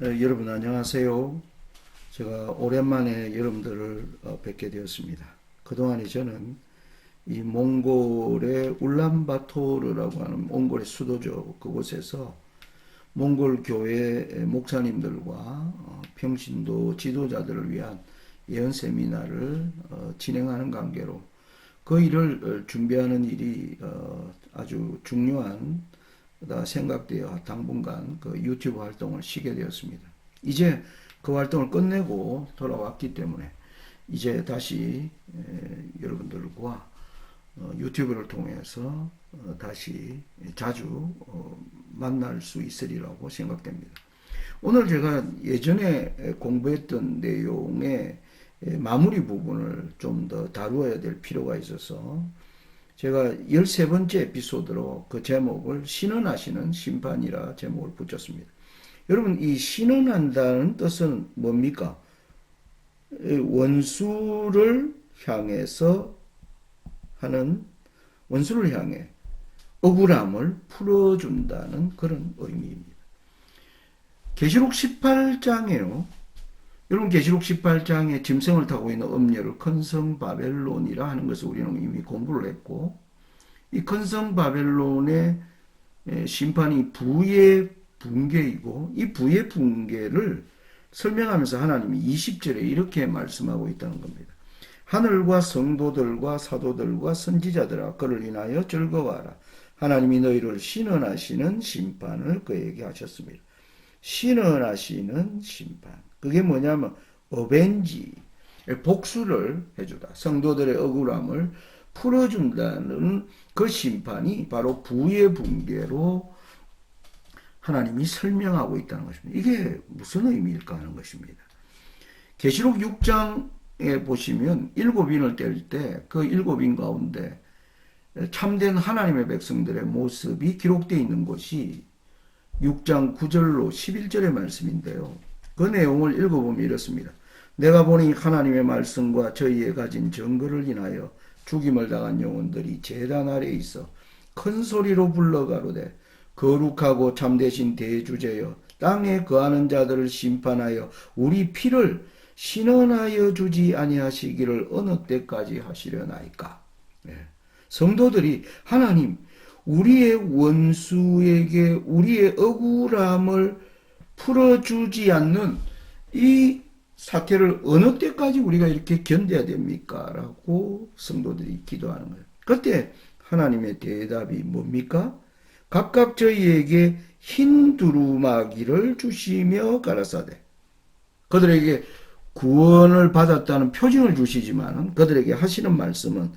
여러분 안녕하세요. 제가 오랜만에 여러분들을 뵙게 되었습니다. 그동안에 저는 이 몽골의 울란바토르라고 하는 몽골의 수도죠. 그곳에서 몽골 교회 목사님들과 평신도 지도자들을 위한 예언 세미나를 진행하는 관계로 그 일을 준비하는 일이 아주 중요한 생각되어 당분간 그 유튜브 활동을 쉬게 되었습니다. 이제 그 활동을 끝내고 돌아왔기 때문에 이제 다시 여러분들과 유튜브를 통해서 다시 자주 만날 수 있으리라고 생각됩니다. 오늘 제가 예전에 공부했던 내용의 마무리 부분을 좀 더 다루어야 될 필요가 있어서 제가 13번째 에피소드로 그 제목을 신원하시는 심판이라 제목을 붙였습니다. 여러분, 이 신원한다는 뜻은 뭡니까? 원수를 향해서 하는, 원수를 향해 억울함을 풀어준다는 그런 의미입니다. 계시록 18장에요. 여러분, 계시록 18장에 짐승을 타고 있는 음녀를 큰성 바벨론이라 하는 것을 우리는 이미 공부를 했고, 이 큰성 바벨론의 심판이 부의 붕괴이고, 이 부의 붕괴를 설명하면서 하나님이 20절에 이렇게 말씀하고 있다는 겁니다. 하늘과 성도들과 사도들과 선지자들아 그를 인하여 즐거워하라. 하나님이 너희를 신원하시는 심판을 그에게 하셨습니다. 신원하시는 심판. 그게 뭐냐면 어벤지, 복수를 해주다. 성도들의 억울함을 풀어준다는 그 심판이 바로 부의 붕괴로 하나님이 설명하고 있다는 것입니다. 이게 무슨 의미일까 하는 것입니다. 계시록 6장에 보시면 일곱 인을 뗄 때 그 일곱 인 가운데 참된 하나님의 백성들의 모습이 기록되어 있는 곳이 6장 9절로 11절의 말씀인데요. 그 내용을 읽어보면 이렇습니다. 내가 보니 하나님의 말씀과 저희의 가진 증거를 인하여 죽임을 당한 영혼들이 제단 아래에 있어 큰 소리로 불러가로되 거룩하고 참되신 대주제여 땅에 거하는 자들을 심판하여 우리 피를 신원하여 주지 아니하시기를 어느 때까지 하시려나이까. 성도들이 하나님 우리의 원수에게 우리의 억울함을 풀어주지 않는 이 사태를 어느 때까지 우리가 이렇게 견뎌야 됩니까? 라고 성도들이 기도하는 거예요. 그때 하나님의 대답이 뭡니까? 각각 저희에게 흰 두루마기를 주시며 가라사대. 그들에게 구원을 받았다는 표징을 주시지만 그들에게 하시는 말씀은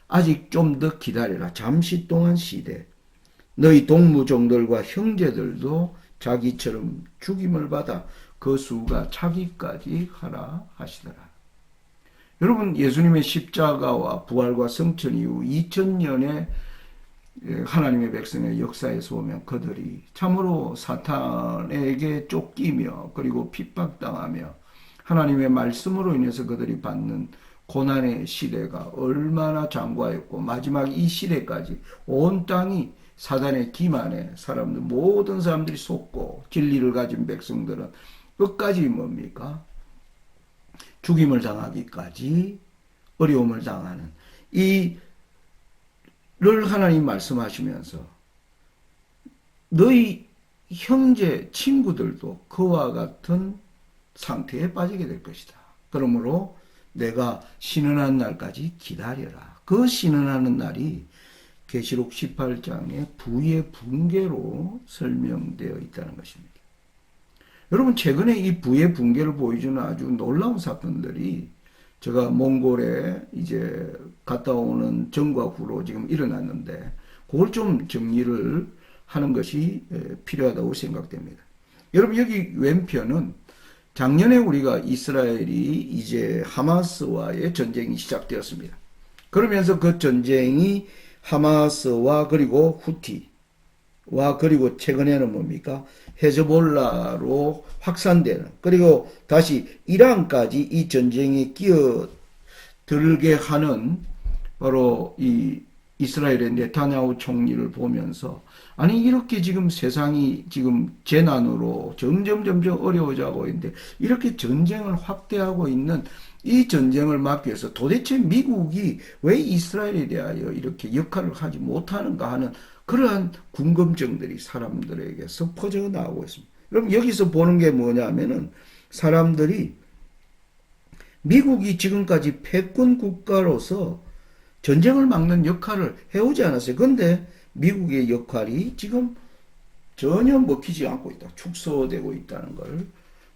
아직 좀 더 기다려라. 잠시 동안 쉬되 너희 동무종들과 형제들도 자기처럼 죽임을 받아 그 수가 차기까지 하라 하시더라. 여러분, 예수님의 십자가와 부활과 성천 이후 2000년의 하나님의 백성의 역사에서 보면 그들이 참으로 사탄에게 쫓기며 그리고 핍박당하며 하나님의 말씀으로 인해서 그들이 받는 고난의 시대가 얼마나 장과했고 마지막 이 시대까지 온 땅이 사단의 기만에 사람들 모든 사람들이 속고 진리를 가진 백성들은 끝까지 뭡니까? 죽임을 당하기까지 어려움을 당하는 이를 하나님 말씀하시면서 너희 형제 친구들도 그와 같은 상태에 빠지게 될 것이다. 그러므로 내가 신원한 날까지 기다려라. 그 신원하는 날이 계시록 18장의 부의 붕괴로 설명되어 있다는 것입니다. 여러분, 최근에 이 부의 붕괴를 보여주는 아주 놀라운 사건들이 제가 몽골에 이제 갔다 오는 전과 후로 지금 일어났는데 그걸 좀 정리를 하는 것이 필요하다고 생각됩니다. 여러분, 여기 왼편은 작년에 우리가 이스라엘이 이제 하마스와의 전쟁이 시작되었습니다. 그러면서 그 전쟁이 하마스와 그리고 후티와 그리고 최근에는 뭡니까? 헤즈볼라로 확산되는 그리고 다시 이란까지 이 전쟁에 끼어들게 하는 바로 이 이스라엘의 네타냐후 총리를 보면서 아니 이렇게 지금 세상이 지금 재난으로 점점 어려워져가고 있는데 이렇게 전쟁을 확대하고 있는 이 전쟁을 막기 위해서 도대체 미국이 왜 이스라엘에 대하여 이렇게 역할을 하지 못하는가 하는 그러한 궁금증들이 사람들에게서 퍼져나오고 있습니다. 그럼 여기서 보는 게 뭐냐면은 사람들이 미국이 지금까지 패권 국가로서 전쟁을 막는 역할을 해오지 않았어요. 그런데 미국의 역할이 지금 전혀 먹히지 않고 있다. 축소되고 있다는 걸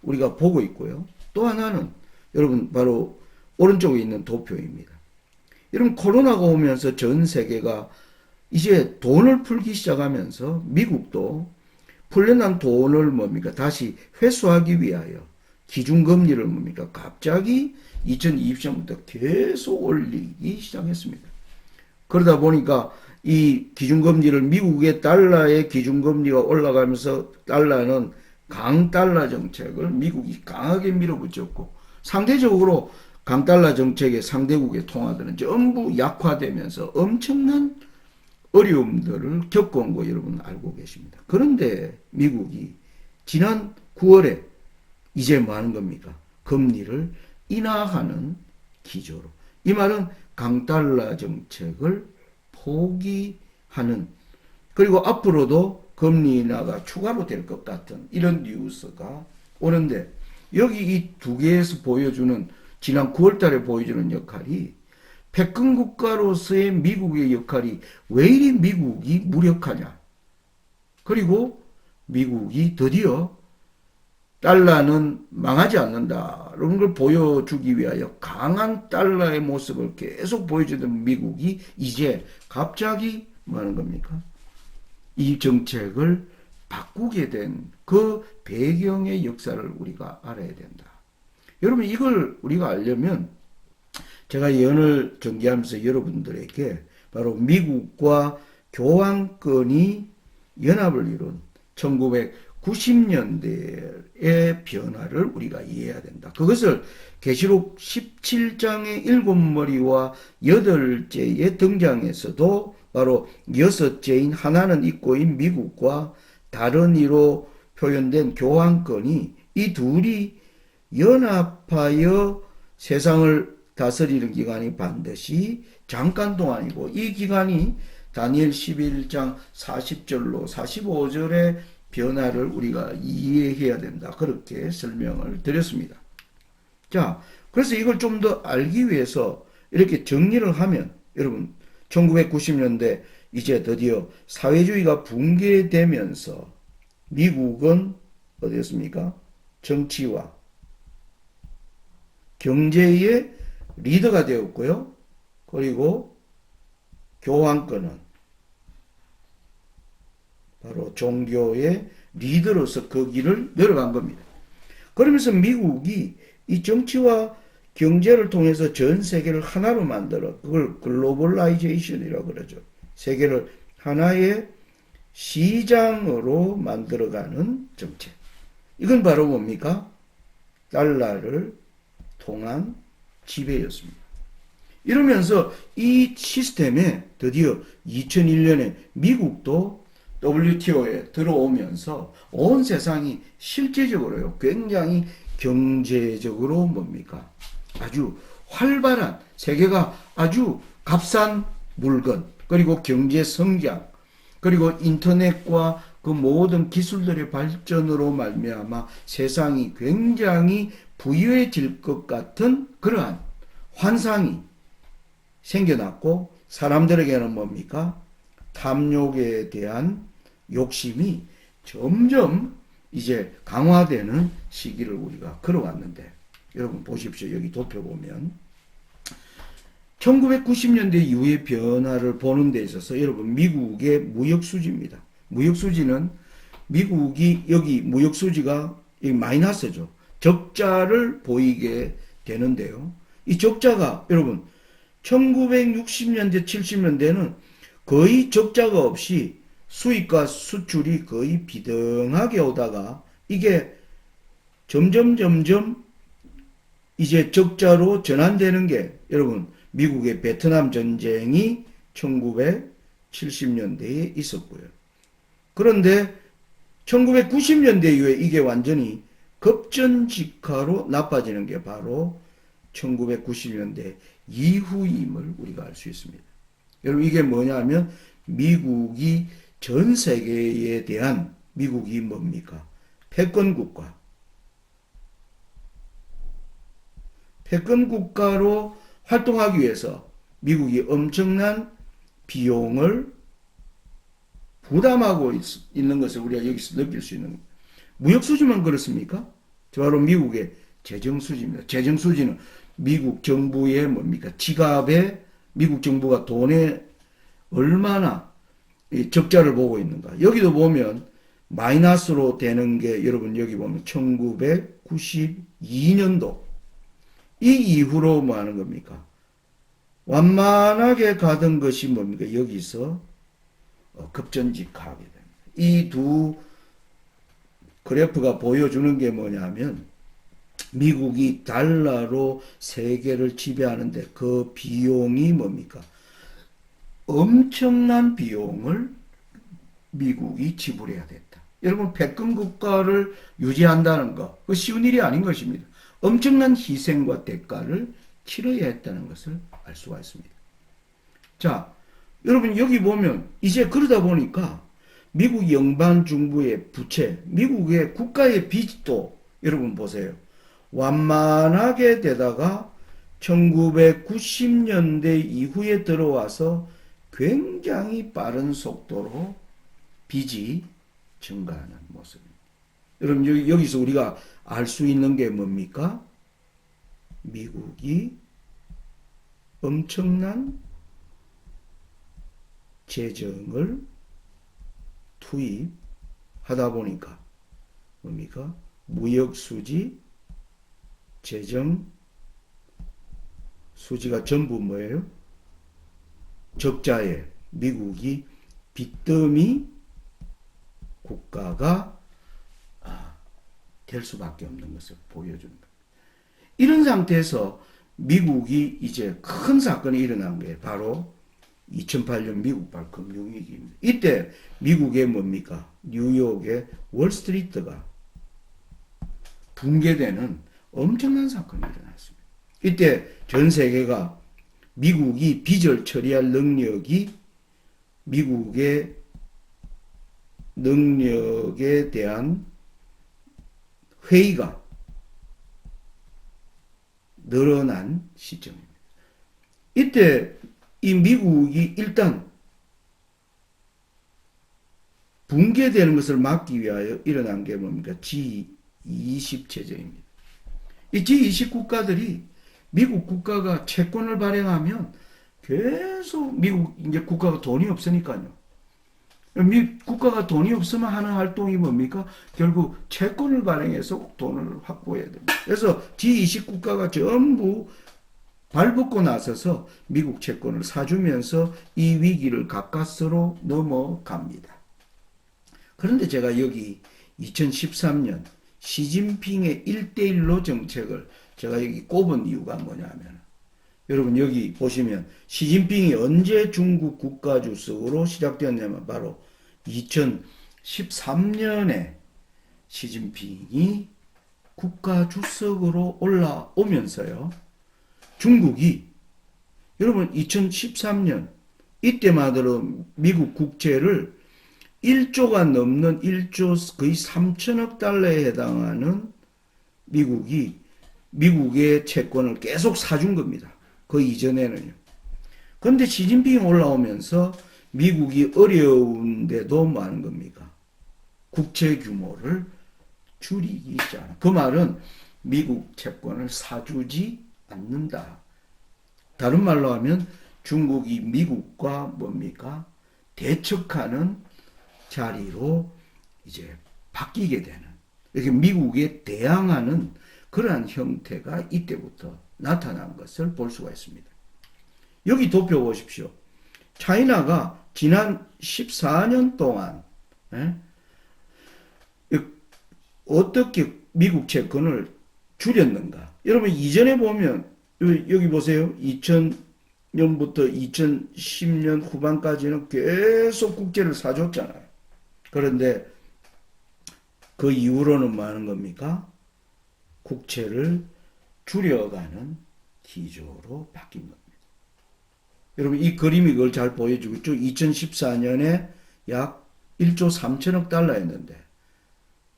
우리가 보고 있고요. 또 하나는 여러분 바로 오른쪽에 있는 도표입니다. 여러분 코로나가 오면서 전 세계가 이제 돈을 풀기 시작하면서 미국도 풀려난 돈을 뭡니까? 다시 회수하기 위하여 기준금리를 뭡니까? 갑자기 2020년부터 계속 올리기 시작했습니다. 그러다 보니까 이 기준금리를 미국의 달러의 기준금리가 올라가면서 달러는 강달러 정책을 미국이 강하게 밀어붙였고 상대적으로 강달러 정책의 상대국의 통화들은 전부 약화되면서 엄청난 어려움들을 겪어온 거 여러분 알고 계십니다. 그런데 미국이 지난 9월에 이제 뭐 하는 겁니까? 금리를 인하하는 기조로. 이 말은 강달러 정책을 포기하는 그리고 앞으로도 금리 인하가 추가로 될 것 같은 이런 뉴스가 오는데 여기 이 두 개에서 보여주는 지난 9월 달에 보여주는 역할이 패권 국가로서의 미국의 역할이 왜 이리 미국이 무력하냐. 그리고 미국이 드디어 달러는 망하지 않는다. 이런 걸 보여주기 위하여 강한 달러의 모습을 계속 보여주던 미국이 이제 갑자기 뭐 하는 겁니까? 이 정책을 바꾸게 된 그 배경의 역사를 우리가 알아야 된다. 여러분 이걸 우리가 알려면 제가 예언을 전개하면서 여러분들에게 바로 미국과 교황권이 연합을 이룬 1990년대의 변화를 우리가 이해해야 된다. 그것을 계시록 17장의 7머리와 8째의 등장에서도 바로 6째인 하나는 있고인 미국과 다른 이로 표현된 교황권이 이 둘이 연합하여 세상을 다스리는 기간이 반드시 잠깐 동안이고 이 기간이 다니엘 11장 40절로 45절의 변화를 우리가 이해해야 된다. 그렇게 설명을 드렸습니다. 자, 그래서 이걸 좀 더 알기 위해서 이렇게 정리를 하면 여러분 1990년대 이제 드디어 사회주의가 붕괴되면서 미국은 어디였습니까? 정치와 경제의 리더가 되었고요. 그리고 교황권은 바로 종교의 리더로서 그 길을 내려간 겁니다. 그러면서 미국이 이 정치와 경제를 통해서 전 세계를 하나로 만들어 그걸 글로벌라이제이션이라고 그러죠. 세계를 하나의 시장으로 만들어가는 정책. 이건 바로 뭡니까? 달러를 통한 지배였습니다. 이러면서 이 시스템에 드디어 2001년에 미국도 WTO에 들어오면서 온 세상이 실제적으로요, 굉장히 경제적으로 뭡니까? 아주 활발한 세계가 아주 값싼 물건, 그리고 경제 성장, 그리고 인터넷과 그 모든 기술들의 발전으로 말미암아 세상이 굉장히 부유해질 것 같은 그러한 환상이 생겨났고 사람들에게는 뭡니까? 탐욕에 대한 욕심이 점점 이제 강화되는 시기를 우리가 걸어왔는데 여러분 보십시오. 여기 도표 보면 1990년대 이후의 변화를 보는 데 있어서 여러분 미국의 무역수지입니다. 무역수지는 미국이 여기 무역수지가 마이너스죠. 적자를 보이게 되는데요. 이 적자가 여러분 1960년대 70년대는 거의 적자가 없이 수입과 수출이 거의 비등하게 오다가 이게 점점 이제 적자로 전환되는 게 여러분 미국의 베트남 전쟁이 1970년대에 있었고요. 그런데 1990년대 이후에 이게 완전히 급전직하로 나빠지는 게 바로 1990년대 이후임을 우리가 알 수 있습니다. 여러분 이게 뭐냐면 미국이 전 세계에 대한 미국이 뭡니까? 패권국가. 패권국가로 활동하기 위해서 미국이 엄청난 비용을 부담하고 있는 것을 우리가 여기서 느낄 수 있는 겁니다. 무역수지만 그렇습니까? 바로 미국의 재정수지입니다. 재정수지는 미국 정부의 뭡니까? 지갑에 미국 정부가 돈에 얼마나 적자를 보고 있는가. 여기도 보면 마이너스로 되는 게 여러분 여기 보면 1992년도 이 이후로 뭐 하는 겁니까? 완만하게 가던 것이 뭡니까? 여기서 급전직하게 됩니다. 이 두 그래프가 보여주는 게 뭐냐면 미국이 달러로 세계를 지배하는데 그 비용이 뭡니까? 엄청난 비용을 미국이 지불해야 됐다. 여러분 패권 국가를 유지한다는 거 그 쉬운 일이 아닌 것입니다. 엄청난 희생과 대가를 치러야 했다는 것을 알 수가 있습니다. 자, 여러분 여기 보면 이제 그러다 보니까 미국 연방정부의 부채, 미국의 국가의 빚도 여러분 보세요. 완만하게 되다가 1990년대 이후에 들어와서 굉장히 빠른 속도로 빚이 증가하는 모습입니다. 여러분 여기서 우리가 알 수 있는 게 뭡니까? 미국이 엄청난 재정을 투입하다 보니까 뭡니까? 무역수지, 재정, 수지가 전부 뭐예요? 적자에 미국이 빚더미 국가가 될 수밖에 없는 것을 보여준다. 이런 상태에서 미국이 이제 큰 사건이 일어난 게 바로 2008년 미국발 금융위기입니다. 이때 미국의 뭡니까? 뉴욕의 월스트리트가 붕괴되는 엄청난 사건이 일어났습니다. 이때 전 세계가 미국이 빚을 처리할 능력이 미국의 능력에 대한 회의가 늘어난 시점입니다. 이때 이 미국이 일단 붕괴되는 것을 막기 위하여 일어난 게 뭡니까? G20 체제입니다. 이 G20 국가들이 미국 국가가 채권을 발행하면 계속 미국 이제 국가가 돈이 없으니까요. 국가가 돈이 없으면 하는 활동이 뭡니까? 결국 채권을 발행해서 돈을 확보해야 됩니다. 그래서 G20 국가가 전부 발벗고 나서서 미국 채권을 사주면서 이 위기를 가까스로 넘어갑니다. 그런데 제가 여기 2013년 시진핑의 1대1로 정책을 제가 여기 꼽은 이유가 뭐냐면 여러분 여기 보시면 시진핑이 언제 중국 국가주석으로 시작되었냐면 바로 2013년에 시진핑이 국가주석으로 올라오면서요. 중국이 여러분 2013년 이때만으로 미국 국채를 1조가 넘는 1조 거의 3천억 달러에 해당하는 미국의 채권을 계속 사준 겁니다. 그 이전에는요. 그런데 시진핑이 올라오면서 미국이 어려운데도 뭐 하는 겁니까? 국채 규모를 줄이기 시작합니다. 그 말은 미국 채권을 사주지 않는다. 다른 말로 하면 중국이 미국과 뭡니까? 대척하는 자리로 이제 바뀌게 되는, 이렇게 미국에 대항하는 그러한 형태가 이때부터 나타난 것을 볼 수가 있습니다. 여기 도표 보십시오. 차이나가 지난 14년 동안 어떻게 미국 채권을 줄였는가? 여러분 이전에 보면 여기 보세요. 년부터 2010년 후반까지는 계속 국채를 사줬잖아요. 그런데 그 이후로는 뭐 하는 겁니까? 국채를 줄여가는 기조로 바뀐 겁니다. 여러분, 이 그림이 그걸 잘 보여주고 있죠. 2014년에 약 1조 3천억 달러였는데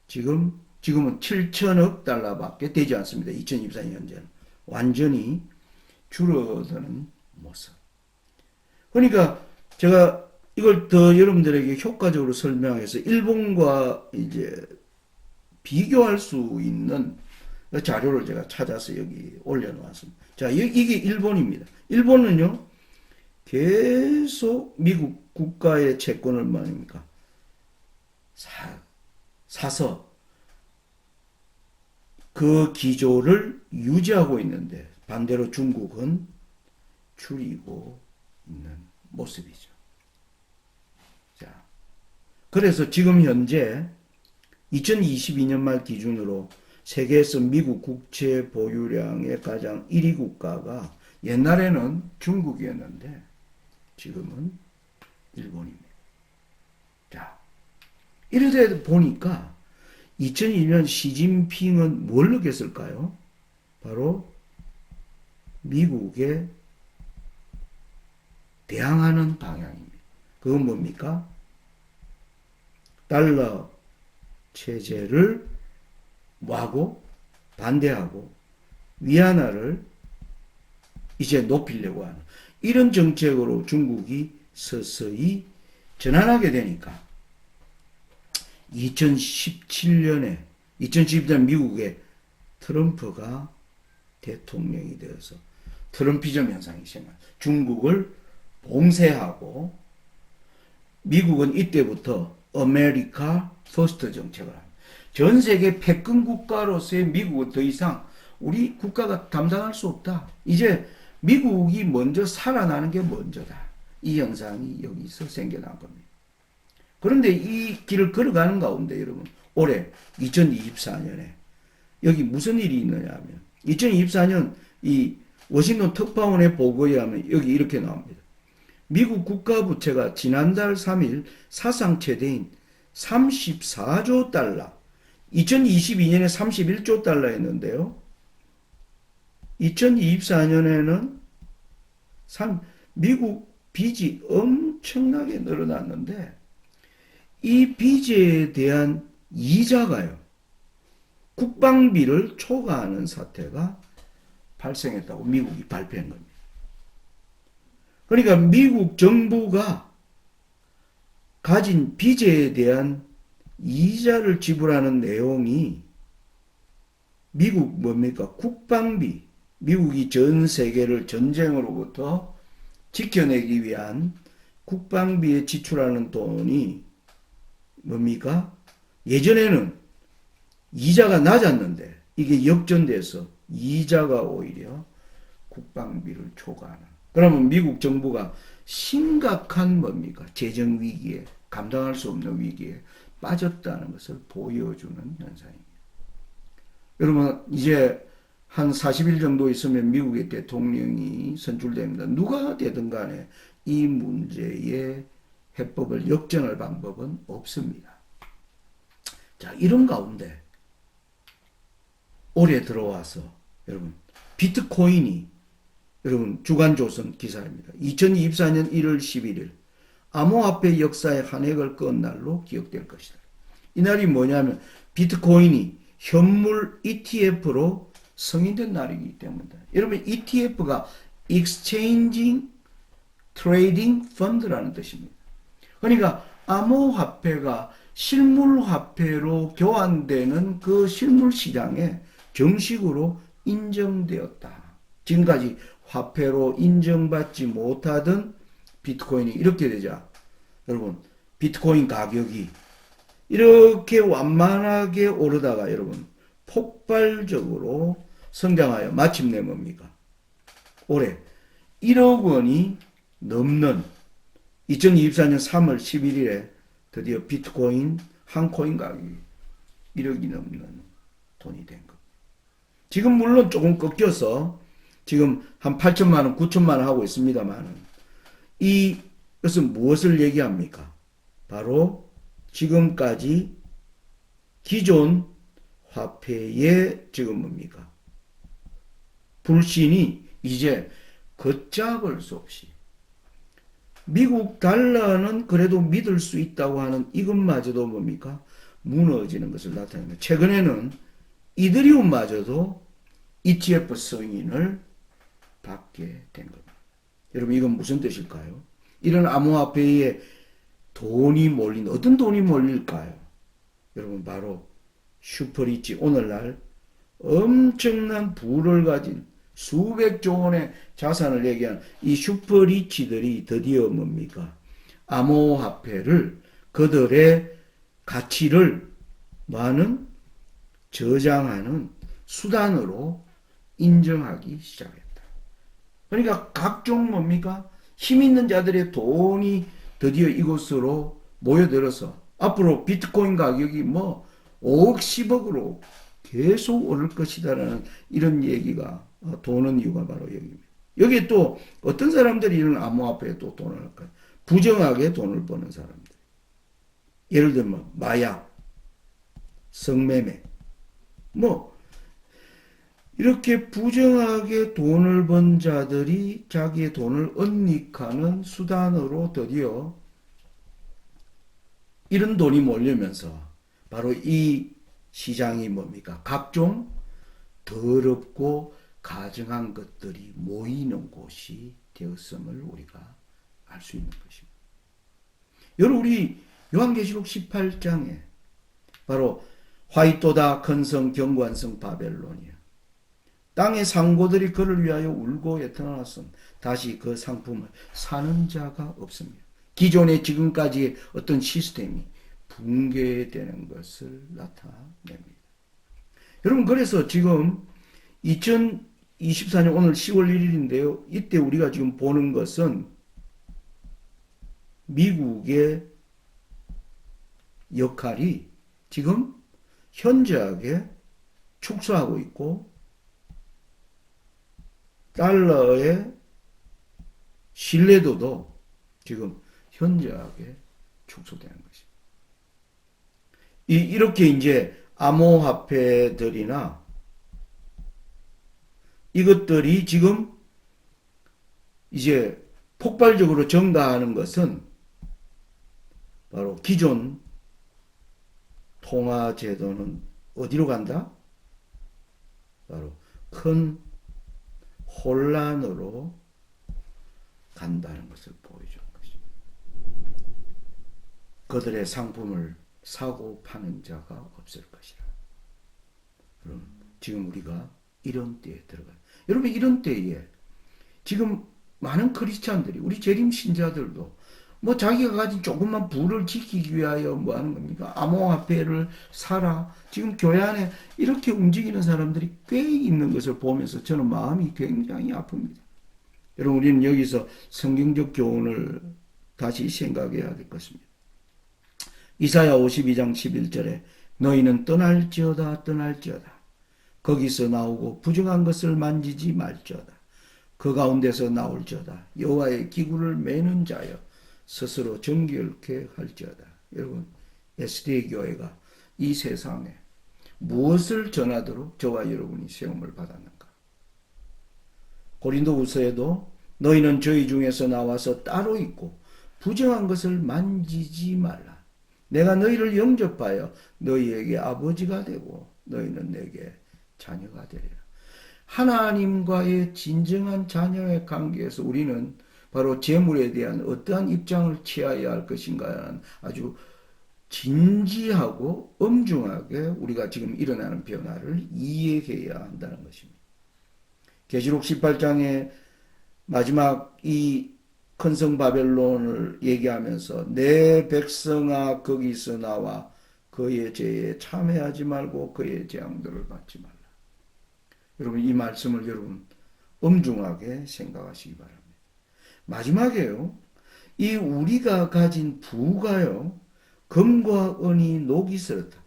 지금은 7천억 달러밖에 되지 않습니다. 2024년 현재는 완전히 줄어드는 모습. 그러니까 제가 이걸 더 여러분들에게 효과적으로 설명해서 일본과 이제 비교할 수 있는 자료를 제가 찾아서 여기 올려놓았습니다. 자, 이게 일본입니다. 일본은요, 계속 미국 국가의 채권을 말입니까? 사서 그 기조를 유지하고 있는데 반대로 중국은 줄이고 있는 모습이죠. 자, 그래서 지금 현재 2022년 말 기준으로 세계에서 미국 국채 보유량의 가장 1위 국가가 옛날에는 중국이었는데 지금은 일본입니다. 자, 이러다 보니까 2002년 시진핑은 뭘 느꼈을까요? 바로 미국에 대항하는 방향입니다. 그건 뭡니까? 달러 체제를 뭐하고 반대하고 위안화를 이제 높이려고 하는 이런 정책으로 중국이 서서히 전환하게 되니까 2017년 미국의 트럼프가 대통령이 되어서 트럼피즘 현상이 생겨 중국을 봉쇄하고 미국은 이때부터 아메리카 퍼스트 정책을 합니다. 전 세계 패권 국가로서의 미국은 더 이상 우리 국가가 감당할 수 없다. 이제 미국이 먼저 살아나는 게 먼저다. 이 현상이 여기서 생겨난 겁니다. 그런데 이 길을 걸어가는 가운데 여러분 올해 2024년에 여기 무슨 일이 있느냐 하면 2024년 이 워싱턴 특파원의 보고에 하면 여기 이렇게 나옵니다. 미국 국가부채가 지난달 3일 사상 최대인 34조 달러 2022년에 31조 달러였는데요. 2024년에는 미국 빚이 엄청나게 늘어났는데 이 빚에 대한 이자가요. 국방비를 초과하는 사태가 발생했다고 미국이 발표한 겁니다. 그러니까 미국 정부가 가진 빚에 대한 이자를 지불하는 내용이 미국 뭡니까? 국방비. 미국이 전 세계를 전쟁으로부터 지켜내기 위한 국방비에 지출하는 돈이 뭡니까? 예전에는 이자가 낮았는데 이게 역전돼서 이자가 오히려 국방비를 초과하는. 그러면 미국 정부가 심각한 뭡니까? 재정 위기에 감당할 수 없는 위기에 빠졌다는 것을 보여주는 현상입니다. 여러분 이제 한 40일 정도 있으면 미국의 대통령이 선출됩니다. 누가 되든 간에 이 문제의 해법을 역전할 방법은 없습니다. 자, 이런 가운데 올해 들어와서 여러분 비트코인이 여러분 주간조선 기사입니다. 2024년 1월 11일 암호화폐 역사의 한 획을 끈 날로 기억될 것이다. 이날이 뭐냐면 비트코인이 현물 ETF로 승인된 날이기 때문이다. 여러분 ETF가 Exchanging Trading Fund라는 뜻입니다. 그러니까 암호화폐가 실물화폐로 교환되는 그 실물시장에 정식으로 인정되었다. 지금까지 화폐로 인정받지 못하던 비트코인이 이렇게 되자 여러분 비트코인 가격이 이렇게 완만하게 오르다가 여러분 폭발적으로 성장하여 마침내 뭡니까? 올해 1억 원이 넘는 2024년 3월 11일에 드디어 비트코인 한 코인 가격이 1억이 넘는 돈이 된 겁니다. 지금 물론 조금 꺾여서 지금 한 8천만 원, 9천만 원 하고 있습니다만은 이것은 무엇을 얘기합니까? 바로 지금까지 기존 화폐의 지금 뭡니까? 불신이 이제 걷잡을 수 없이 미국 달러는 그래도 믿을 수 있다고 하는 이것마저도 뭡니까? 무너지는 것을 나타냅니다. 최근에는 이더리움마저도 ETF 승인을 받게 된 겁니다. 여러분 이건 무슨 뜻일까요? 이런 암호화폐에 돈이 몰린 어떤 돈이 몰릴까요? 여러분 바로 슈퍼리치 오늘날 엄청난 부를 가진 수백조 원의 자산을 얘기한 이 슈퍼리치들이 드디어 뭡니까? 암호화폐를 그들의 가치를 많은 저장하는 수단으로 인정하기 시작했다. 그러니까 각종 뭡니까? 힘 있는 자들의 돈이 드디어 이곳으로 모여들어서 앞으로 비트코인 가격이 뭐 5억, 10억으로 계속 오를 것이다라는 이런 얘기가 도는 이유가 바로 여기입니다. 여기에 또 어떤 사람들이 이런 암호화폐에 또 돈을 할까요? 부정하게 돈을 버는 사람들. 예를 들면 마약, 성매매, 뭐 이렇게 부정하게 돈을 번 자들이 자기의 돈을 은닉하는 수단으로 드디어 이런 돈이 몰리면서 바로 이 시장이 뭡니까? 각종 더럽고 가증한 것들이 모이는 곳이 되었음을 우리가 알 수 있는 것입니다. 여러분 우리 요한계시록 18장에 바로 화이토다 큰성 견고한 성 바벨론이야. 땅의 상고들이 그를 위하여 울고 애통하였음. 다시 그 상품을 사는 자가 없습니다. 기존의 지금까지의 어떤 시스템이 붕괴되는 것을 나타냅니다. 여러분 그래서 지금 2024년 오늘 10월 1일인데요. 이때 우리가 지금 보는 것은 미국의 역할이 지금 현저하게 축소하고 있고 달러의 신뢰도도 지금 현저하게 축소되는 것입니다. 이렇게 이제 암호화폐들이나 이것들이 지금 이제 폭발적으로 증가하는 것은 바로 기존 통화제도는 어디로 간다? 바로 큰 혼란으로 간다는 것을 보여주는 것입니다. 그들의 상품을 사고 파는 자가 없을 것이라. 여러분, 지금 우리가 이런 때에 들어가요. 여러분, 이런 때에 지금 많은 크리스찬들이, 우리 재림 신자들도 뭐 자기가 가진 조금만 부를 지키기 위하여 뭐 하는 겁니까? 암호화폐를 사라. 지금 교회 안에 이렇게 움직이는 사람들이 꽤 있는 것을 보면서 저는 마음이 굉장히 아픕니다. 여러분, 우리는 여기서 성경적 교훈을 다시 생각해야 될 것입니다. 이사야 52장 11절에 너희는 떠날지어다 떠날지어다 거기서 나오고 부정한 것을 만지지 말지어다 그 가운데서 나올지어다 여호와의 기구를 매는 자여 스스로 정결케 할지어다. 여러분 SDA 교회가 이 세상에 무엇을 전하도록 저와 여러분이 세움을 받았는가? 고린도후서에도 너희는 저희 중에서 나와서 따로 있고 부정한 것을 만지지 말라. 내가 너희를 영접하여 너희에게 아버지가 되고 너희는 내게 자녀가 되리라. 하나님과의 진정한 자녀의 관계에서 우리는 바로 재물에 대한 어떠한 입장을 취해야 할 것인가는 아주 진지하고 엄중하게 우리가 지금 일어나는 변화를 이해해야 한다는 것입니다. 계시록 18장의 마지막 이 큰 성 바벨론을 얘기하면서 내 백성아 거기서 나와 그의 죄에 참회하지 말고 그의 재앙들을 받지 말라. 여러분 이 말씀을 여러분 엄중하게 생각하시기 바랍니다. 마지막에요. 이 우리가 가진 부가요. 금과 은이 녹이 슬었다.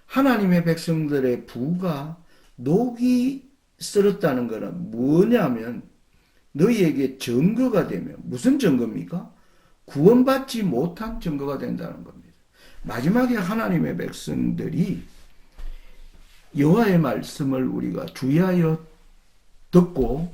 하나님의 백성들의 부가 녹이 쓸었다는 것은 뭐냐면 너희에게 증거가 되면 무슨 증거입니까? 구원받지 못한 증거가 된다는 겁니다. 마지막에 하나님의 백성들이 여호와의 말씀을 우리가 주의하여 듣고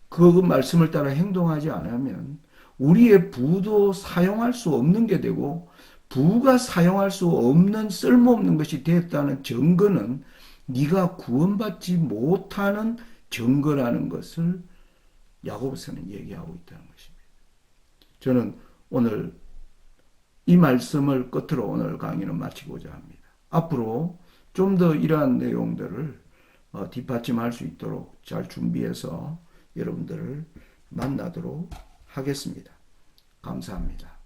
그 말씀을 따라 행동하지 않으면 우리의 부도 사용할 수 없는 게 되고 부가 사용할 수 없는 쓸모없는 것이 되었다는 증거는 네가 구원받지 못하는 증거라는 것을 야고보서는 얘기하고 있다는 것입니다. 저는 오늘 이 말씀을 끝으로 오늘 강의는 마치고자 합니다. 앞으로 좀 더 이러한 내용들을 뒷받침할 수 있도록 잘 준비해서 여러분들을 만나도록 하겠습니다. 감사합니다.